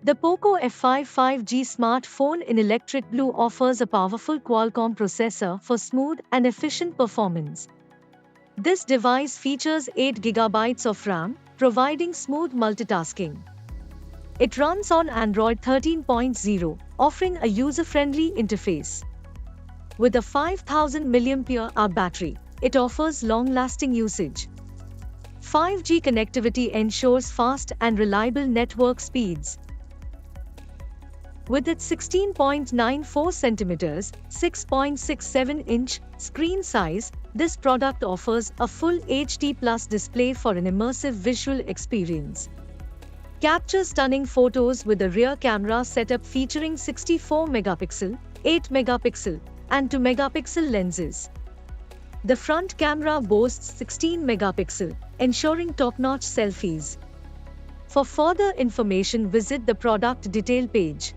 The Poco F5 5G smartphone in electric blue offers a powerful Qualcomm processor for smooth and efficient performance. This device features 8 GB of RAM, providing smooth multitasking. It runs on Android 13.0, offering a user-friendly interface. With a 5000 mAh battery, it offers long-lasting usage. 5G connectivity ensures fast and reliable network speeds. With its 16.94 cm, 6.67-inch screen size, this product offers a full HD Plus display for an immersive visual experience. Capture stunning photos with a rear camera setup featuring 64 megapixel, 8 megapixel, and 2 megapixel lenses. The front camera boasts 16 megapixel, ensuring top-notch selfies. For further information, visit the product detail page.